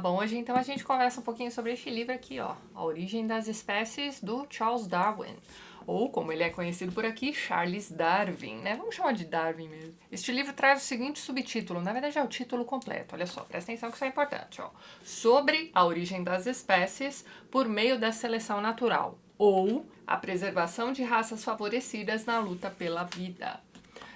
Bom, hoje então a gente conversa um pouquinho sobre este livro aqui, ó, A Origem das Espécies, do Charles Darwin, ou como ele é conhecido por aqui, Charles Darwin, né? Vamos chamar de Darwin mesmo. Este livro traz o seguinte subtítulo, na verdade é o título completo, olha só, presta atenção que isso é importante, ó. Sobre a origem das espécies por meio da seleção natural, ou a preservação de raças favorecidas na luta pela vida.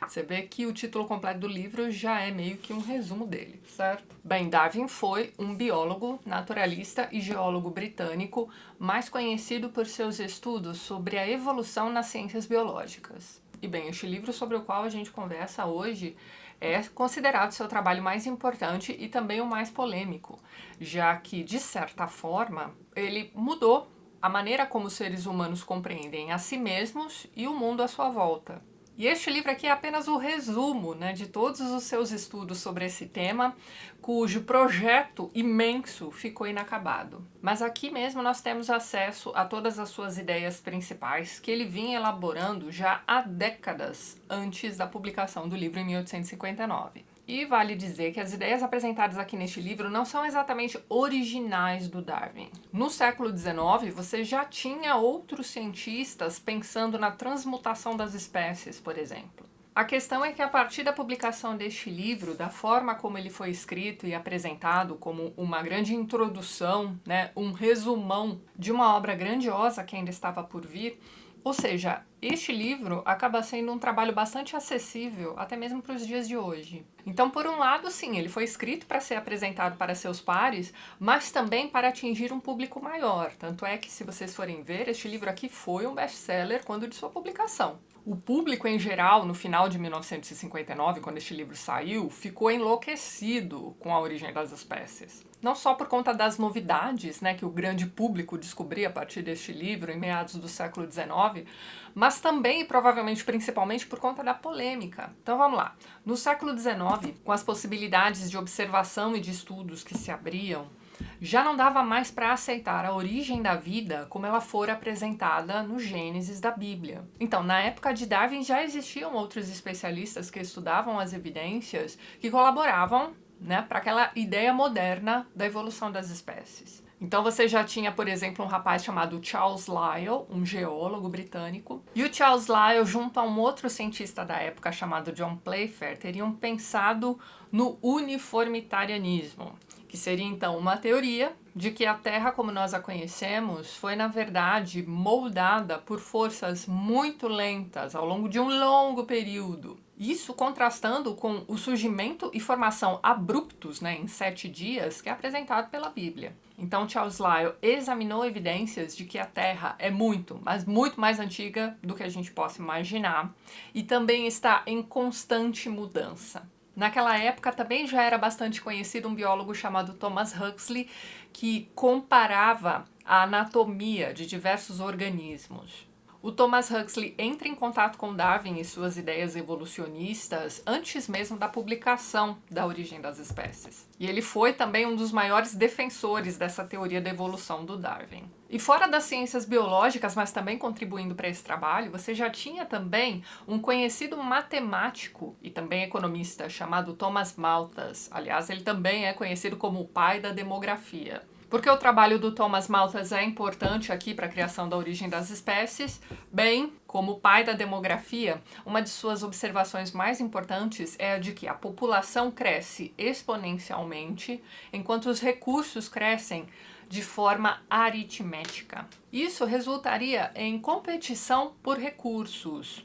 Você vê que o título completo do livro já é meio que um resumo dele, certo? Bem, Darwin foi um biólogo, naturalista e geólogo britânico, mais conhecido por seus estudos sobre a evolução nas ciências biológicas. E bem, este livro sobre o qual a gente conversa hoje é considerado seu trabalho mais importante e também o mais polêmico, já que, de certa forma, ele mudou a maneira como os seres humanos compreendem a si mesmos e o mundo à sua volta. E este livro aqui é apenas o resumo, né, de todos os seus estudos sobre esse tema, cujo projeto imenso ficou inacabado. Mas aqui mesmo nós temos acesso a todas as suas ideias principais, que ele vinha elaborando já há décadas antes da publicação do livro em 1859. E vale dizer que as ideias apresentadas aqui neste livro não são exatamente originais do Darwin. No século XIX, você já tinha outros cientistas pensando na transmutação das espécies, por exemplo. A questão é que a partir da publicação deste livro, da forma como ele foi escrito e apresentado como uma grande introdução, né, um resumão de uma obra grandiosa que ainda estava por vir, ou seja, este livro acaba sendo um trabalho bastante acessível até mesmo para os dias de hoje. Então, por um lado, sim, ele foi escrito para ser apresentado para seus pares, mas também para atingir um público maior. Tanto é que, se vocês forem ver, este livro aqui foi um best-seller quando de sua publicação. O público em geral, no final de 1959, quando este livro saiu, ficou enlouquecido com a origem das espécies. Não só por conta das novidades, né, que o grande público descobria a partir deste livro em meados do século XIX, mas também e provavelmente principalmente por conta da polêmica. Então vamos lá. No século XIX, com as possibilidades de observação e de estudos que se abriam, já não dava mais para aceitar a origem da vida como ela fora apresentada no Gênesis da Bíblia. Então, na época de Darwin já existiam outros especialistas que estudavam as evidências que colaboravam, né, para aquela ideia moderna da evolução das espécies. Então você já tinha, por exemplo, um rapaz chamado Charles Lyell, um geólogo britânico, e o Charles Lyell, junto a um outro cientista da época chamado John Playfair, teriam pensado no uniformitarianismo, que seria então uma teoria de que a Terra, como nós a conhecemos, foi na verdade moldada por forças muito lentas ao longo de um longo período. Isso contrastando com o surgimento e formação abruptos, né, em 7 dias, que é apresentado pela Bíblia. Então Charles Lyell examinou evidências de que a Terra é muito, mas muito mais antiga do que a gente possa imaginar e também está em constante mudança. Naquela época também já era bastante conhecido um biólogo chamado Thomas Huxley, que comparava a anatomia de diversos organismos. O Thomas Huxley entra em contato com Darwin e suas ideias evolucionistas antes mesmo da publicação da origem das espécies. E ele foi também um dos maiores defensores dessa teoria da evolução do Darwin. E fora das ciências biológicas, mas também contribuindo para esse trabalho, você já tinha também um conhecido matemático e também economista chamado Thomas Malthus. Aliás, ele também é conhecido como o pai da demografia. Por que o trabalho do Thomas Malthus é importante aqui para a criação da origem das espécies? Bem, como pai da demografia, uma de suas observações mais importantes é a de que a população cresce exponencialmente, enquanto os recursos crescem de forma aritmética. Isso resultaria em competição por recursos.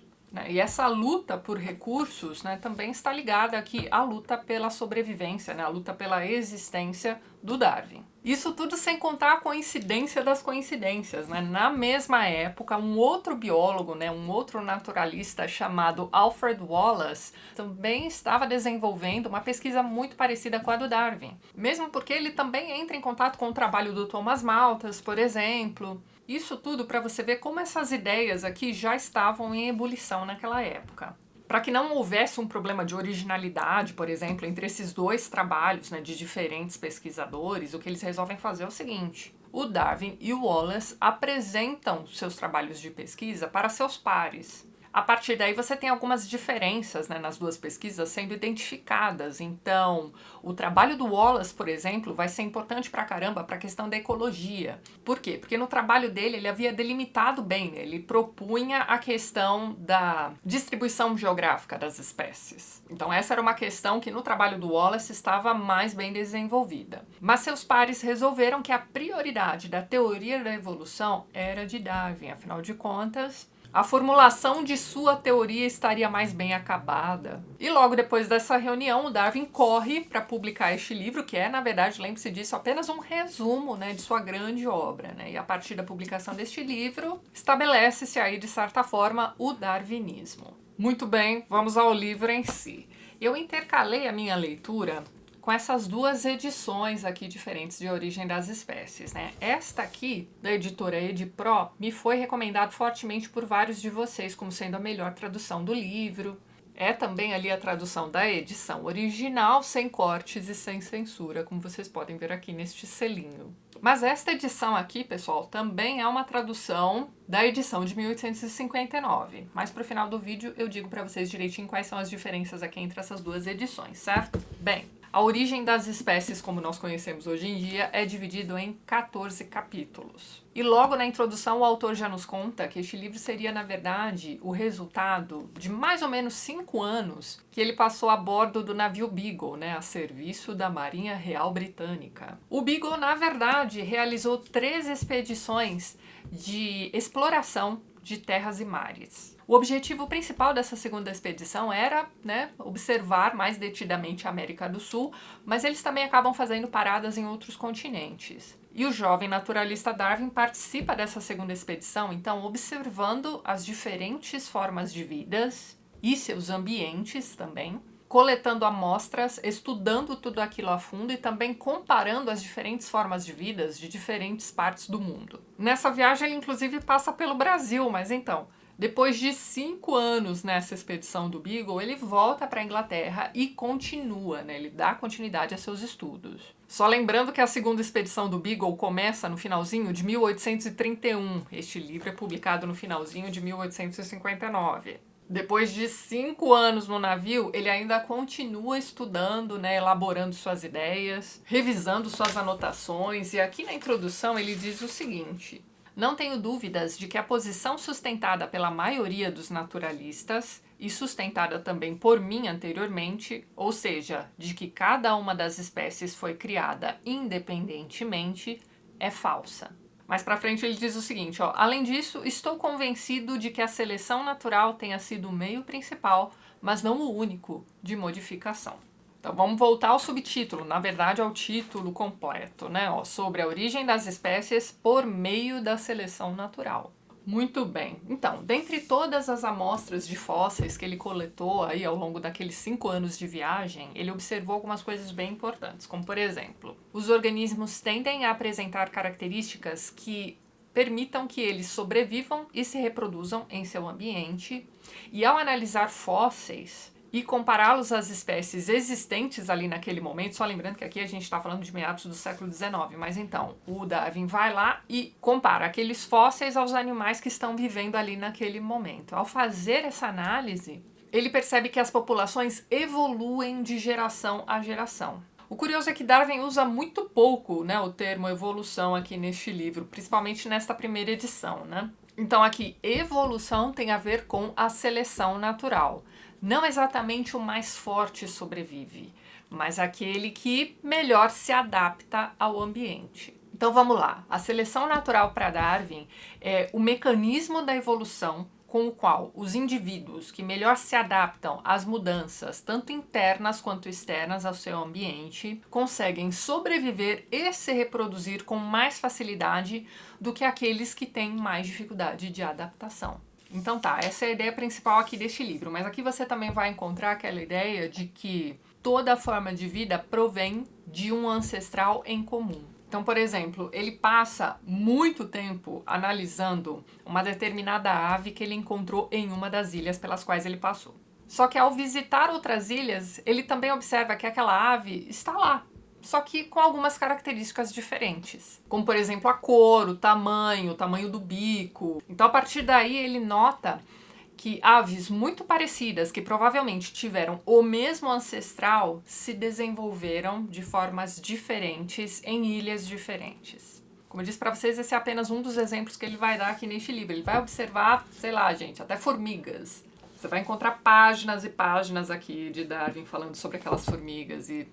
E essa luta por recursos, né, também está ligada aqui à luta pela sobrevivência, né, à luta pela existência do Darwin. Isso tudo sem contar a coincidência das coincidências, né? Na mesma época, um outro biólogo, né, um outro naturalista chamado Alfred Wallace também estava desenvolvendo uma pesquisa muito parecida com a do Darwin. Mesmo porque ele também entra em contato com o trabalho do Thomas Malthus, por exemplo. Isso tudo para você ver como essas ideias aqui já estavam em ebulição naquela época. Para que não houvesse um problema de originalidade, por exemplo, entre esses dois trabalhos, né, de diferentes pesquisadores, o que eles resolvem fazer é o seguinte: o Darwin e o Wallace apresentam seus trabalhos de pesquisa para seus pares. A partir daí você tem algumas diferenças, né, nas duas pesquisas sendo identificadas. Então, o trabalho do Wallace, por exemplo, vai ser importante pra caramba para a questão da ecologia. Por quê? Porque no trabalho dele ele havia delimitado bem, né? Ele propunha a questão da distribuição geográfica das espécies. Então essa era uma questão que no trabalho do Wallace estava mais bem desenvolvida. Mas seus pares resolveram que a prioridade da teoria da evolução era de Darwin, afinal de contas, a formulação de sua teoria estaria mais bem acabada. E logo depois dessa reunião, o Darwin corre para publicar este livro, que é, na verdade, lembre-se disso, apenas um resumo, né, de sua grande obra, né? E a partir da publicação deste livro, estabelece-se aí, de certa forma, o darwinismo. Muito bem, vamos ao livro em si. Eu intercalei a minha leitura com essas duas edições aqui diferentes de Origem das Espécies, né? Esta aqui, da editora Edipro, me foi recomendado fortemente por vários de vocês como sendo a melhor tradução do livro. É também ali a tradução da edição original, sem cortes e sem censura, como vocês podem ver aqui neste selinho. Mas esta edição aqui, pessoal, também é uma tradução da edição de 1859. Mas pro final do vídeo eu digo para vocês direitinho quais são as diferenças aqui entre essas duas edições, certo? Bem, a Origem das Espécies, como nós conhecemos hoje em dia, é dividido em 14 capítulos. E logo na introdução o autor já nos conta que este livro seria, na verdade, o resultado de mais ou menos 5 anos que ele passou a bordo do navio Beagle, né, a serviço da Marinha Real Britânica. O Beagle, na verdade, realizou 3 expedições de exploração de terras e mares. O objetivo principal dessa segunda expedição era, né, observar mais detidamente a América do Sul, mas eles também acabam fazendo paradas em outros continentes. E o jovem naturalista Darwin participa dessa segunda expedição, então observando as diferentes formas de vidas e seus ambientes também, coletando amostras, estudando tudo aquilo a fundo e também comparando as diferentes formas de vidas de diferentes partes do mundo. Nessa viagem ele inclusive passa pelo Brasil, mas então, depois de 5 anos nessa expedição do Beagle, ele volta para a Inglaterra e continua, né? Ele dá continuidade a seus estudos. Só lembrando que a segunda expedição do Beagle começa no finalzinho de 1831. Este livro é publicado no finalzinho de 1859. Depois de 5 anos no navio, ele ainda continua estudando, né, elaborando suas ideias, revisando suas anotações, e aqui na introdução ele diz o seguinte: não tenho dúvidas de que a posição sustentada pela maioria dos naturalistas, e sustentada também por mim anteriormente, ou seja, de que cada uma das espécies foi criada independentemente, é falsa. Mais pra frente ele diz o seguinte, ó: além disso, estou convencido de que a seleção natural tenha sido o meio principal, mas não o único, de modificação. Então vamos voltar ao subtítulo, na verdade ao título completo, né? Ó, sobre a origem das espécies por meio da seleção natural. Muito bem. Então, dentre todas as amostras de fósseis que ele coletou aí ao longo daqueles 5 anos de viagem, ele observou algumas coisas bem importantes, como por exemplo, os organismos tendem a apresentar características que permitam que eles sobrevivam e se reproduzam em seu ambiente, e ao analisar fósseis e compará-los às espécies existentes ali naquele momento, só lembrando que aqui a gente está falando de meados do século XIX, mas então, o Darwin vai lá e compara aqueles fósseis aos animais que estão vivendo ali naquele momento. Ao fazer essa análise, ele percebe que as populações evoluem de geração a geração. O curioso é que Darwin usa muito pouco, né, o termo evolução aqui neste livro, principalmente nesta primeira edição, né? Então aqui, evolução tem a ver com a seleção natural. Não exatamente o mais forte sobrevive, mas aquele que melhor se adapta ao ambiente. Então vamos lá. A seleção natural para Darwin é o mecanismo da evolução com o qual os indivíduos que melhor se adaptam às mudanças, tanto internas quanto externas ao seu ambiente, conseguem sobreviver e se reproduzir com mais facilidade do que aqueles que têm mais dificuldade de adaptação. Então tá, essa é a ideia principal aqui deste livro, mas aqui você também vai encontrar aquela ideia de que toda forma de vida provém de um ancestral em comum. Então, por exemplo, ele passa muito tempo analisando uma determinada ave que ele encontrou em uma das ilhas pelas quais ele passou. Só que ao visitar outras ilhas, ele também observa que aquela ave está lá, só que com algumas características diferentes, como por exemplo a cor, o tamanho do bico. Então a partir daí ele nota que aves muito parecidas, que provavelmente tiveram o mesmo ancestral, se desenvolveram de formas diferentes em ilhas diferentes. Como eu disse para vocês, esse é apenas um dos exemplos que ele vai dar aqui neste livro. Ele vai observar, sei lá, gente, até formigas. Você vai encontrar páginas e páginas aqui de Darwin falando sobre aquelas formigas e...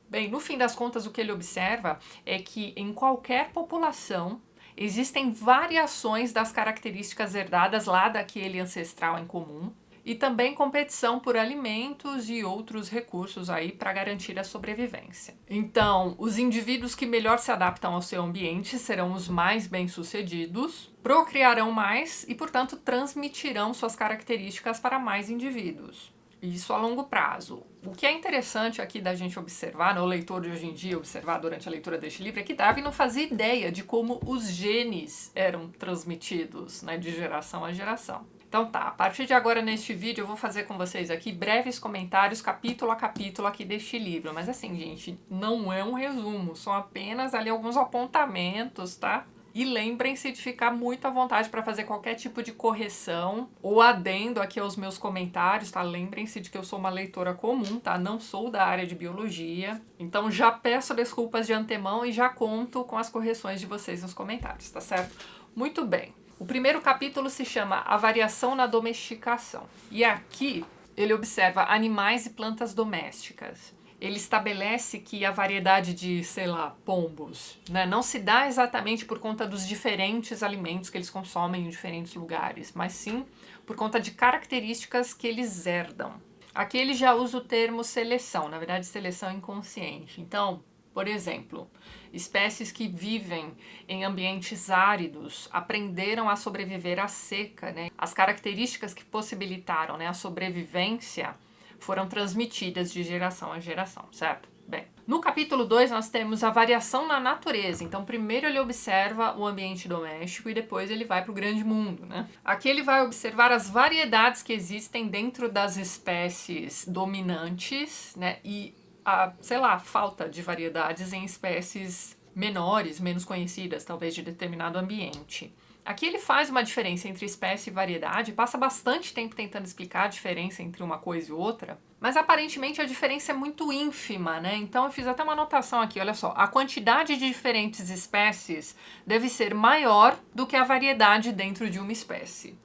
Bem, no fim das contas, o que ele observa é que em qualquer população existem variações das características herdadas lá daquele ancestral em comum e também competição por alimentos e outros recursos aí para garantir a sobrevivência. Então, os indivíduos que melhor se adaptam ao seu ambiente serão os mais bem-sucedidos, procriarão mais e, portanto, transmitirão suas características para mais indivíduos. Isso a longo prazo. O que é interessante aqui da gente observar, o leitor de hoje em dia observar durante a leitura deste livro, é que Darwin não fazia ideia de como os genes eram transmitidos, né, de geração a geração. Então tá, a partir de agora neste vídeo eu vou fazer com vocês aqui breves comentários capítulo a capítulo aqui deste livro. Mas assim, gente, não é um resumo, são apenas ali alguns apontamentos, tá? E lembrem-se de ficar muito à vontade para fazer qualquer tipo de correção ou adendo aqui aos meus comentários, tá? Lembrem-se de que eu sou uma leitora comum, tá? Não sou da área de biologia. Então já peço desculpas de antemão e já conto com as correções de vocês nos comentários, tá certo? Muito bem. O primeiro capítulo se chama A Variação na Domesticação. E aqui ele observa animais e plantas domésticas. Ele estabelece que a variedade de, sei lá, pombos, né, não se dá exatamente por conta dos diferentes alimentos que eles consomem em diferentes lugares, mas sim por conta de características que eles herdam. Aqui ele já usa o termo seleção, na verdade seleção inconsciente. Então, por exemplo, espécies que vivem em ambientes áridos aprenderam a sobreviver à seca, né? As características que possibilitaram, né, a sobrevivência foram transmitidas de geração a geração, certo? Bem, no capítulo 2 nós temos a variação na natureza. Então, primeiro ele observa o ambiente doméstico e depois ele vai para o grande mundo, né? Aqui ele vai observar as variedades que existem dentro das espécies dominantes, né? E a, sei lá, falta de variedades em espécies menores, menos conhecidas, talvez de determinado ambiente. Aqui ele faz uma diferença entre espécie e variedade, passa bastante tempo tentando explicar a diferença entre uma coisa e outra, mas aparentemente a diferença é muito ínfima, né? Então eu fiz até uma anotação aqui, olha só, a quantidade de diferentes espécies deve ser maior do que a variedade dentro de uma espécie.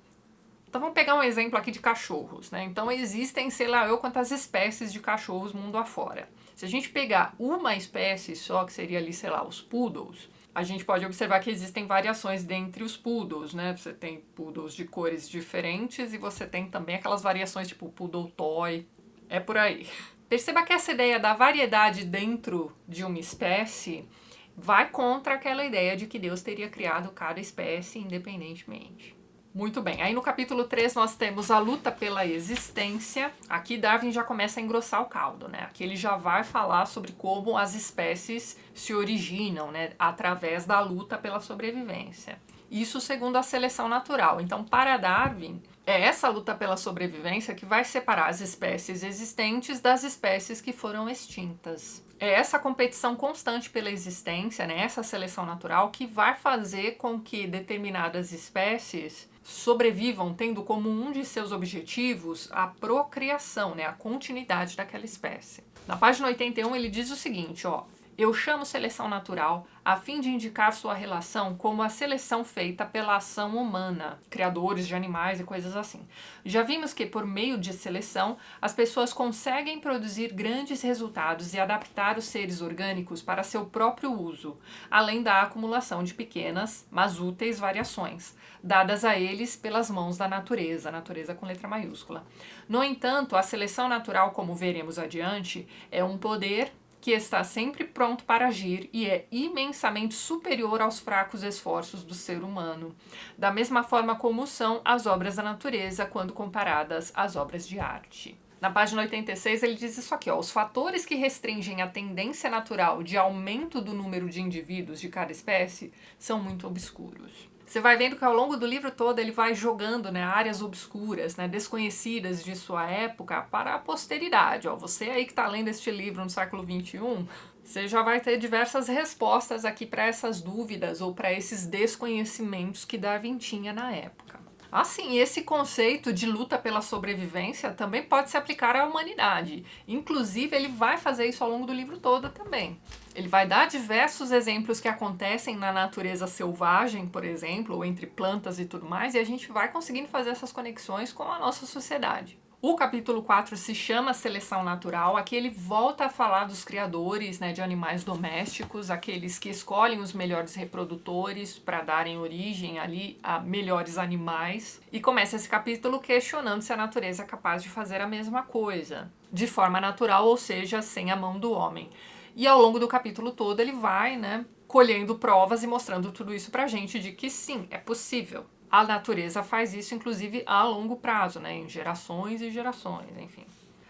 Então vamos pegar um exemplo aqui de cachorros, né? Então existem, sei lá eu quantas espécies de cachorros mundo afora. Se a gente pegar uma espécie só, que seria ali, sei lá, os poodles, a gente pode observar que existem variações dentre os poodles, né? Você tem poodles de cores diferentes e você tem também aquelas variações tipo poodle toy, é por aí. Perceba que essa ideia da variedade dentro de uma espécie vai contra aquela ideia de que Deus teria criado cada espécie independentemente. Muito bem, aí no capítulo 3 nós temos a luta pela existência. Aqui Darwin já começa a engrossar o caldo, né? Aqui ele já vai falar sobre como as espécies se originam, né? Através da luta pela sobrevivência. Isso segundo a seleção natural. Então, para Darwin, é essa luta pela sobrevivência que vai separar as espécies existentes das espécies que foram extintas. É essa competição constante pela existência, né? Essa seleção natural que vai fazer com que determinadas espécies sobrevivam tendo como um de seus objetivos a procriação, né, a continuidade daquela espécie. Na página 81 ele diz o seguinte, ó: eu chamo seleção natural a fim de indicar sua relação como a seleção feita pela ação humana, criadores de animais e coisas assim. Já vimos que, por meio de seleção, as pessoas conseguem produzir grandes resultados e adaptar os seres orgânicos para seu próprio uso, além da acumulação de pequenas, mas úteis variações, dadas a eles pelas mãos da natureza, natureza com letra maiúscula. No entanto, a seleção natural, como veremos adiante, é um poder que está sempre pronto para agir e é imensamente superior aos fracos esforços do ser humano, da mesma forma como são as obras da natureza quando comparadas às obras de arte. Na página 86 ele diz isso aqui, ó: os fatores que restringem a tendência natural de aumento do número de indivíduos de cada espécie são muito obscuros. Você vai vendo que ao longo do livro todo ele vai jogando, né, áreas obscuras, né, desconhecidas de sua época para a posteridade. Ó, você aí que está lendo este livro no século XXI, você já vai ter diversas respostas aqui para essas dúvidas ou para esses desconhecimentos que Darwin tinha na época. Assim, esse conceito de luta pela sobrevivência também pode se aplicar à humanidade. Inclusive, ele vai fazer isso ao longo do livro todo também. Ele vai dar diversos exemplos que acontecem na natureza selvagem, por exemplo, ou entre plantas e tudo mais, e a gente vai conseguindo fazer essas conexões com a nossa sociedade. O capítulo 4 se chama Seleção Natural. Aqui ele volta a falar dos criadores, né, de animais domésticos, aqueles que escolhem os melhores reprodutores para darem origem ali a melhores animais. E começa esse capítulo questionando se a natureza é capaz de fazer a mesma coisa, de forma natural, ou seja, sem a mão do homem. E ao longo do capítulo todo ele vai, né, colhendo provas e mostrando tudo isso pra gente de que sim, é possível. A natureza faz isso, inclusive, a longo prazo, né? Em gerações e gerações, enfim.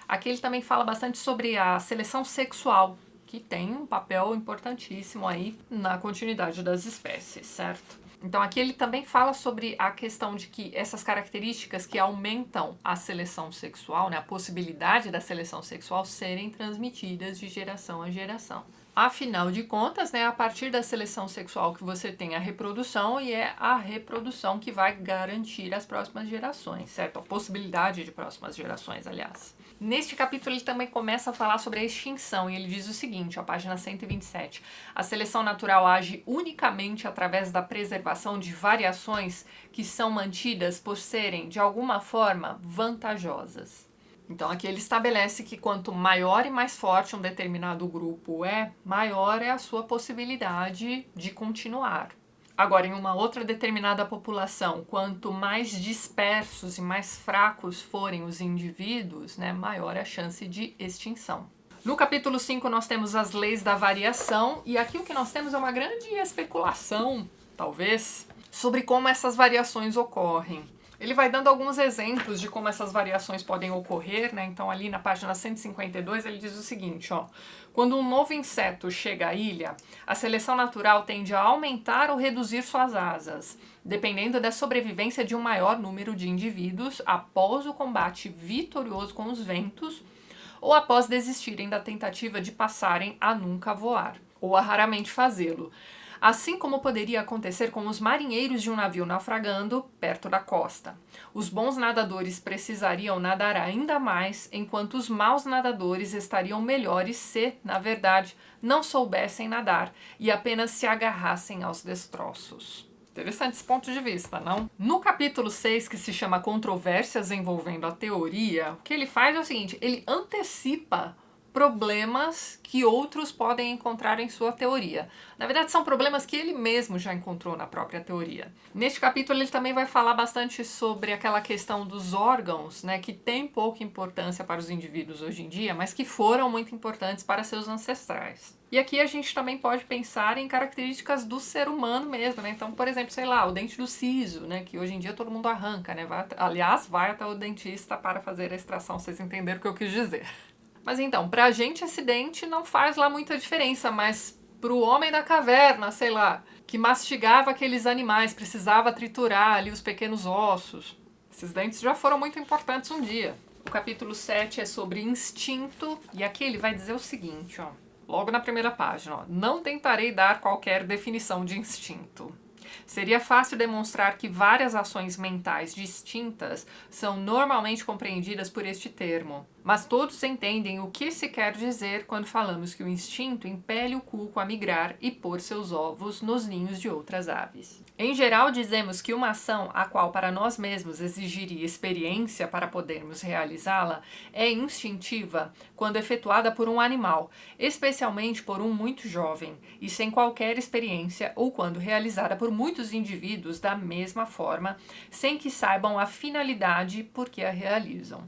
Aqui ele também fala bastante sobre a seleção sexual, que tem um papel importantíssimo aí na continuidade das espécies, certo? Então aqui ele também fala sobre a questão de que essas características que aumentam a seleção sexual, né, a possibilidade da seleção sexual serem transmitidas de geração a geração. Afinal de contas, né, a partir da seleção sexual que você tem a reprodução, e é a reprodução que vai garantir as próximas gerações, certo? A possibilidade de próximas gerações, aliás. Neste capítulo ele também começa a falar sobre a extinção, e ele diz o seguinte, ó, página 127. A seleção natural age unicamente através da preservação de variações que são mantidas por serem, de alguma forma, vantajosas. Então aqui ele estabelece que quanto maior e mais forte um determinado grupo é, maior é a sua possibilidade de continuar. Agora, em uma outra determinada população, quanto mais dispersos e mais fracos forem os indivíduos, né, maior é a chance de extinção. No capítulo 5 nós temos as leis da variação, e aqui o que nós temos é uma grande especulação, talvez, sobre como essas variações ocorrem. Ele vai dando alguns exemplos de como essas variações podem ocorrer, né? Então ali na página 152 ele diz o seguinte, ó. Quando um novo inseto chega à ilha, a seleção natural tende a aumentar ou reduzir suas asas, dependendo da sobrevivência de um maior número de indivíduos após o combate vitorioso com os ventos ou após desistirem da tentativa de passarem a nunca voar, ou a raramente fazê-lo. Assim como poderia acontecer com os marinheiros de um navio naufragando perto da costa. Os bons nadadores precisariam nadar ainda mais, enquanto os maus nadadores estariam melhores se, na verdade, não soubessem nadar e apenas se agarrassem aos destroços. Interessante esse ponto de vista, não? No capítulo 6, que se chama Controvérsias envolvendo a teoria, o que ele faz é o seguinte, ele antecipa problemas que outros podem encontrar em sua teoria. Na verdade, são problemas que ele mesmo já encontrou na própria teoria. Neste capítulo, ele também vai falar bastante sobre aquela questão dos órgãos, né, que tem pouca importância para os indivíduos hoje em dia, mas que foram muito importantes para seus ancestrais. E aqui a gente também pode pensar em características do ser humano mesmo, né? Então, por exemplo, sei lá, o dente do siso, né, que hoje em dia todo mundo arranca, né? Vai até o dentista para fazer a extração, vocês entenderam o que eu quis dizer. Mas então, pra gente esse dente não faz lá muita diferença, mas pro homem da caverna, sei lá, que mastigava aqueles animais, precisava triturar ali os pequenos ossos, esses dentes já foram muito importantes um dia. O capítulo 7 é sobre instinto, e aqui ele vai dizer o seguinte, ó, logo na primeira página, ó, não tentarei dar qualquer definição de instinto. Seria fácil demonstrar que várias ações mentais distintas são normalmente compreendidas por este termo, mas todos entendem o que se quer dizer quando falamos que o instinto impele o cuco a migrar e pôr seus ovos nos ninhos de outras aves. Em geral, dizemos que uma ação a qual para nós mesmos exigiria experiência para podermos realizá-la é instintiva quando efetuada por um animal, especialmente por um muito jovem, e sem qualquer experiência, ou quando realizada por muitos indivíduos da mesma forma, sem que saibam a finalidade por que a realizam.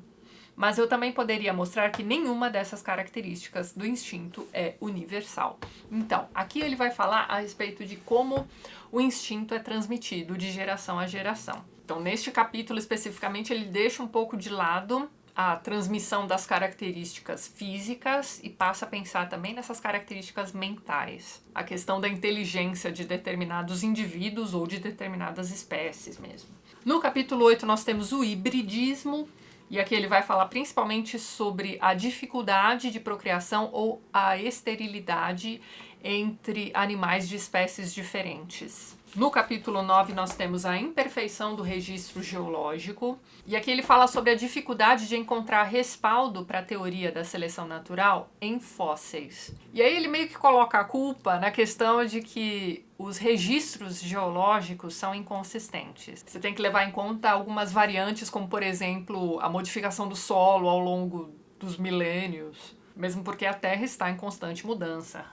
Mas eu também poderia mostrar que nenhuma dessas características do instinto é universal. Então, aqui ele vai falar a respeito de como o instinto é transmitido de geração a geração. Então, neste capítulo especificamente, ele deixa um pouco de lado a transmissão das características físicas e passa a pensar também nessas características mentais. A questão da inteligência de determinados indivíduos ou de determinadas espécies mesmo. No capítulo 8 nós temos o hibridismo, e aqui ele vai falar principalmente sobre a dificuldade de procriação ou a esterilidade entre animais de espécies diferentes. No capítulo 9 nós temos a imperfeição do registro geológico, e aqui ele fala sobre a dificuldade de encontrar respaldo para a teoria da seleção natural em fósseis. E aí ele meio que coloca a culpa na questão de que os registros geológicos são inconsistentes. Você tem que levar em conta algumas variantes, como por exemplo a modificação do solo ao longo dos milênios, mesmo porque a Terra está em constante mudança.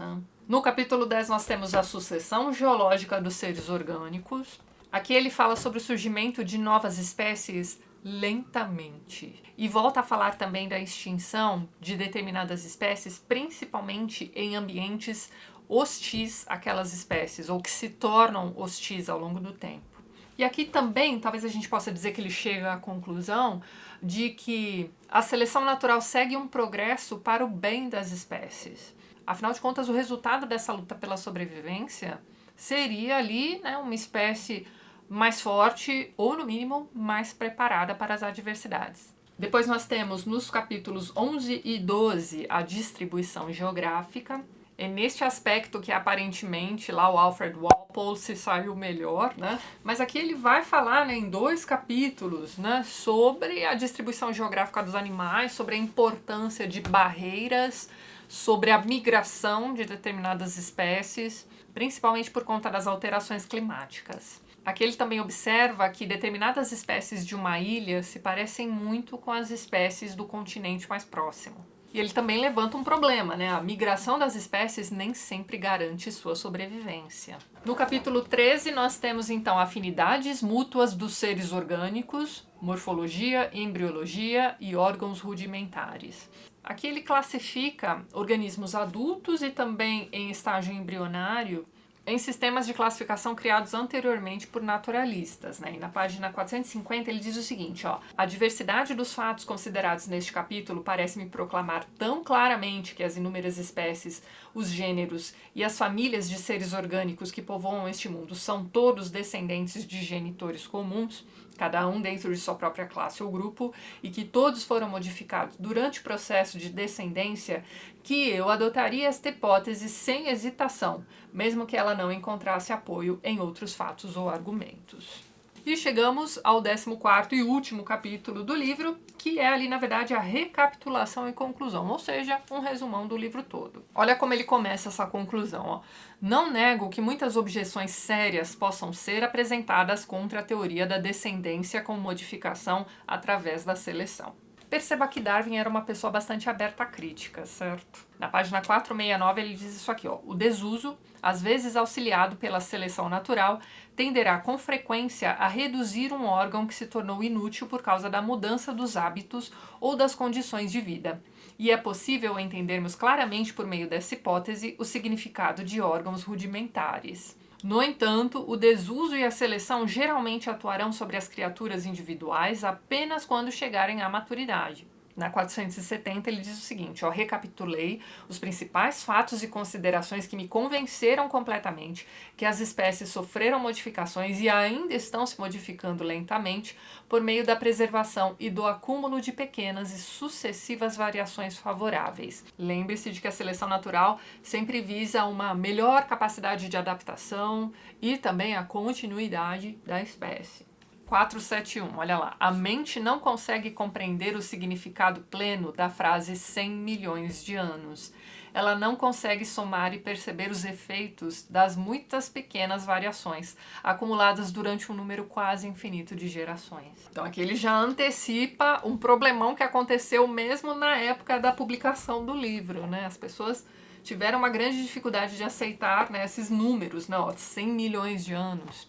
No capítulo 10 nós temos a sucessão geológica dos seres orgânicos. Aqui ele fala sobre o surgimento de novas espécies lentamente. E volta a falar também da extinção de determinadas espécies, principalmente em ambientes hostis àquelas espécies, ou que se tornam hostis ao longo do tempo. E aqui também, talvez a gente possa dizer que ele chega à conclusão de que a seleção natural segue um progresso para o bem das espécies. Afinal de contas, o resultado dessa luta pela sobrevivência seria ali, né, uma espécie mais forte ou, no mínimo, mais preparada para as adversidades. Depois nós temos nos capítulos 11 e 12 a distribuição geográfica. É neste aspecto que aparentemente lá o Alfred Walpole se saiu melhor, né? Mas aqui ele vai falar, né, em 2 capítulos, né, sobre a distribuição geográfica dos animais, sobre a importância de barreiras, sobre a migração de determinadas espécies, principalmente por conta das alterações climáticas. Aqui ele também observa que determinadas espécies de uma ilha se parecem muito com as espécies do continente mais próximo. E ele também levanta um problema, né? A migração das espécies nem sempre garante sua sobrevivência. No capítulo 13, nós temos então afinidades mútuas dos seres orgânicos, morfologia, embriologia e órgãos rudimentares. Aqui ele classifica organismos adultos e também em estágio embrionário em sistemas de classificação criados anteriormente por naturalistas, né? E na página 450 ele diz o seguinte, ó: a diversidade dos fatos considerados neste capítulo parece me proclamar tão claramente que as inúmeras espécies, os gêneros e as famílias de seres orgânicos que povoam este mundo são todos descendentes de genitores comuns, cada um dentro de sua própria classe ou grupo, e que todos foram modificados durante o processo de descendência, que eu adotaria esta hipótese sem hesitação, mesmo que ela não encontrasse apoio em outros fatos ou argumentos. E chegamos ao 14º e último capítulo do livro, que é ali, na verdade, a recapitulação e conclusão, ou seja, um resumão do livro todo. Olha como ele começa essa conclusão, ó. Não nego que muitas objeções sérias possam ser apresentadas contra a teoria da descendência com modificação através da seleção. Perceba que Darwin era uma pessoa bastante aberta à crítica, certo? Na página 469 ele diz isso aqui, ó: o desuso, às vezes auxiliado pela seleção natural, tenderá com frequência a reduzir um órgão que se tornou inútil por causa da mudança dos hábitos ou das condições de vida. E é possível entendermos claramente por meio dessa hipótese o significado de órgãos rudimentares. No entanto, o desuso e a seleção geralmente atuarão sobre as criaturas individuais apenas quando chegarem à maturidade. Na 470 ele diz o seguinte, ó: recapitulei os principais fatos e considerações que me convenceram completamente que as espécies sofreram modificações e ainda estão se modificando lentamente por meio da preservação e do acúmulo de pequenas e sucessivas variações favoráveis. Lembre-se de que a seleção natural sempre visa uma melhor capacidade de adaptação e também a continuidade da espécie. 471, olha lá. A mente não consegue compreender o significado pleno da frase 100 milhões de anos. Ela não consegue somar e perceber os efeitos das muitas pequenas variações acumuladas durante um número quase infinito de gerações. Então aqui ele já antecipa um problemão que aconteceu mesmo na época da publicação do livro, né? As pessoas tiveram uma grande dificuldade de aceitar, né, esses números, né, ó, 100 milhões de anos.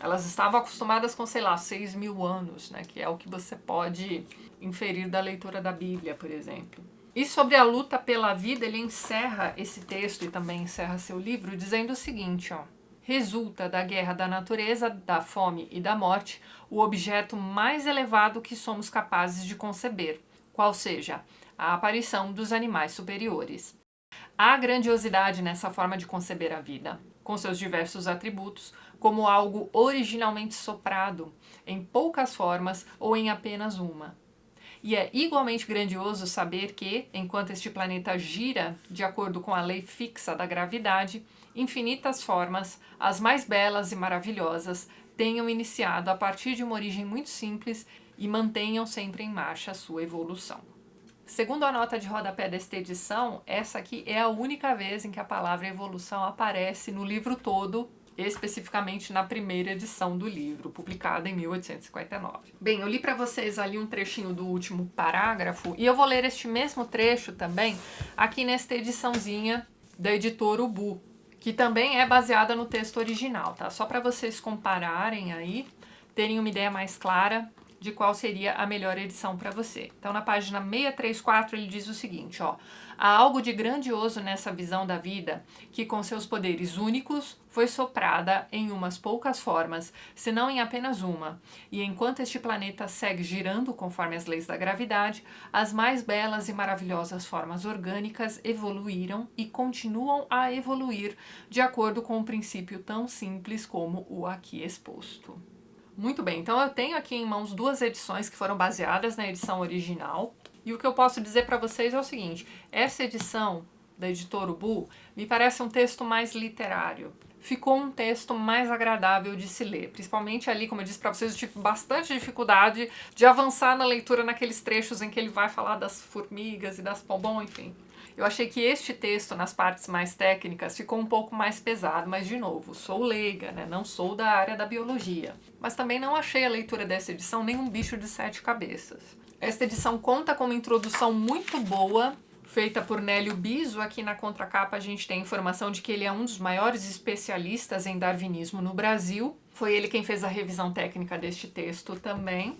Elas estavam acostumadas com, sei lá, 6 mil anos, né, que é o que você pode inferir da leitura da Bíblia, por exemplo. E sobre a luta pela vida, ele encerra esse texto e também encerra seu livro dizendo o seguinte, ó: resulta da guerra da natureza, da fome e da morte, o objeto mais elevado que somos capazes de conceber, qual seja a aparição dos animais superiores. Há grandiosidade nessa forma de conceber a vida, com seus diversos atributos, como algo originalmente soprado, em poucas formas ou em apenas uma. E é igualmente grandioso saber que, enquanto este planeta gira de acordo com a lei fixa da gravidade, infinitas formas, as mais belas e maravilhosas, tenham iniciado a partir de uma origem muito simples e mantenham sempre em marcha a sua evolução. Segundo a nota de rodapé desta edição, essa aqui é a única vez em que a palavra evolução aparece no livro todo, especificamente na primeira edição do livro, publicada em 1859. Bem, eu li para vocês ali um trechinho do último parágrafo e eu vou ler este mesmo trecho também aqui nesta ediçãozinha da editora Ubu, que também é baseada no texto original, tá? Só para vocês compararem aí, terem uma ideia mais clara de qual seria a melhor edição para você. Então, na página 634, ele diz o seguinte, ó: há algo de grandioso nessa visão da vida que, com seus poderes únicos, foi soprada em umas poucas formas, se não em apenas uma. E enquanto este planeta segue girando conforme as leis da gravidade, as mais belas e maravilhosas formas orgânicas evoluíram e continuam a evoluir de acordo com um princípio tão simples como o aqui exposto. Muito bem, então eu tenho aqui em mãos duas edições que foram baseadas na edição original. E o que eu posso dizer para vocês é o seguinte: essa edição da editora Ubu me parece um texto mais literário. Ficou um texto mais agradável de se ler. Principalmente ali, como eu disse para vocês, eu tive bastante dificuldade de avançar na leitura naqueles trechos em que ele vai falar das formigas e das pombom, enfim. Eu achei que este texto, nas partes mais técnicas, ficou um pouco mais pesado, mas, de novo, sou leiga, né? Não sou da área da biologia. Mas também não achei a leitura dessa edição nem um bicho de sete cabeças. Esta edição conta com uma introdução muito boa, feita por Nélio Biso. Aqui na contracapa a gente tem a informação de que ele é um dos maiores especialistas em darwinismo no Brasil. Foi ele quem fez a revisão técnica deste texto também.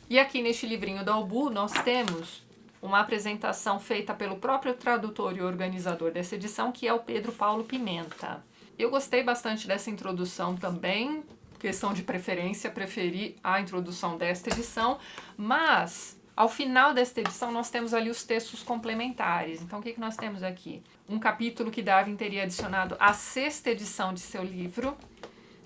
E aqui neste livrinho da Ubu nós temos uma apresentação feita pelo próprio tradutor e organizador dessa edição, que é o Pedro Paulo Pimenta. Eu gostei bastante dessa introdução também, questão de preferência, preferi a introdução desta edição, mas ao final desta edição nós temos ali os textos complementares. Então o que nós temos aqui? Um capítulo que Darwin teria adicionado à sexta edição de seu livro,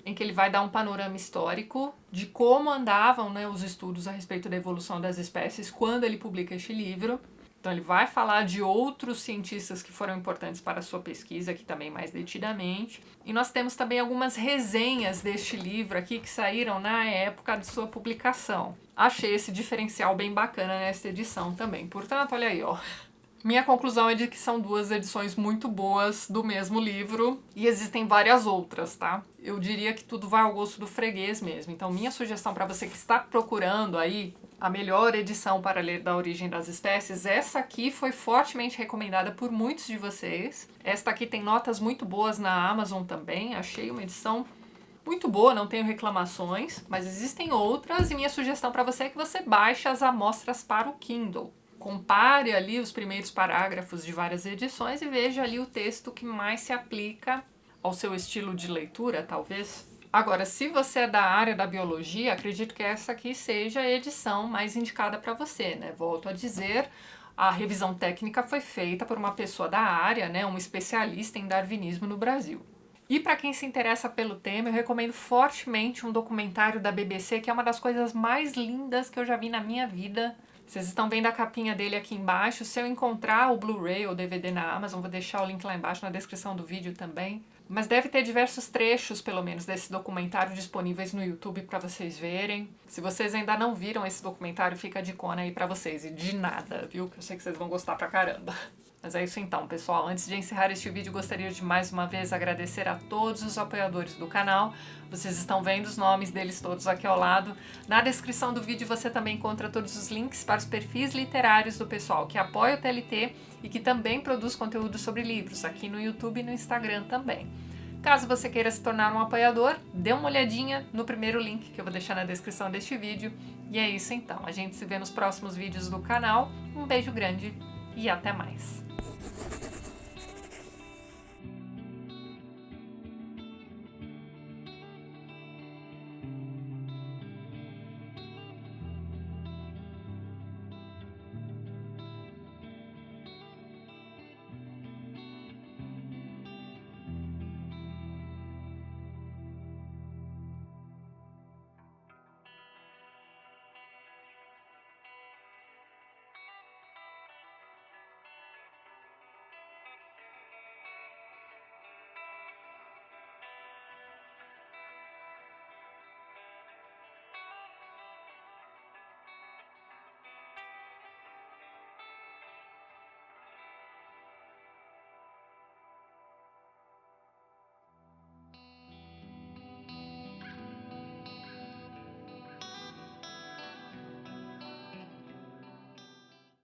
em que ele vai dar um panorama histórico de como andavam, né, os estudos a respeito da evolução das espécies quando ele publica este livro. Então ele vai falar de outros cientistas que foram importantes para a sua pesquisa, aqui também mais detidamente. E nós temos também algumas resenhas deste livro aqui que saíram na época de sua publicação. Achei esse diferencial bem bacana nesta edição também. Portanto, olha aí, ó. Minha conclusão é de que são duas edições muito boas do mesmo livro e existem várias outras, tá? Eu diria que tudo vai ao gosto do freguês mesmo. Então, minha sugestão para você que está procurando aí a melhor edição para ler da Origem das Espécies, essa aqui foi fortemente recomendada por muitos de vocês. Esta aqui tem notas muito boas na Amazon também. Achei uma edição muito boa, não tenho reclamações, mas existem outras e minha sugestão para você é que você baixe as amostras para o Kindle. Compare ali os primeiros parágrafos de várias edições e veja ali o texto que mais se aplica ao seu estilo de leitura, talvez. Agora, se você é da área da biologia, acredito que essa aqui seja a edição mais indicada para você, né? Volto a dizer, a revisão técnica foi feita por uma pessoa da área, né? Um especialista em darwinismo no Brasil. E para quem se interessa pelo tema, eu recomendo fortemente um documentário da BBC, que é uma das coisas mais lindas que eu já vi na minha vida. Vocês estão vendo a capinha dele aqui embaixo. Se eu encontrar o Blu-ray ou DVD na Amazon, vou deixar o link lá embaixo na descrição do vídeo também. Mas deve ter diversos trechos, pelo menos, desse documentário disponíveis no YouTube para vocês verem. Se vocês ainda não viram esse documentário, fica a dicona aí para vocês. E de nada, viu? Que eu sei que vocês vão gostar pra caramba. Mas é isso então, pessoal. Antes de encerrar este vídeo, gostaria de mais uma vez agradecer a todos os apoiadores do canal. Vocês estão vendo os nomes deles todos aqui ao lado. Na descrição do vídeo você também encontra todos os links para os perfis literários do pessoal que apoia o TLT e que também produz conteúdo sobre livros, aqui no YouTube e no Instagram também. Caso você queira se tornar um apoiador, dê uma olhadinha no primeiro link que eu vou deixar na descrição deste vídeo. E é isso então, a gente se vê nos próximos vídeos do canal. Um beijo grande e até mais!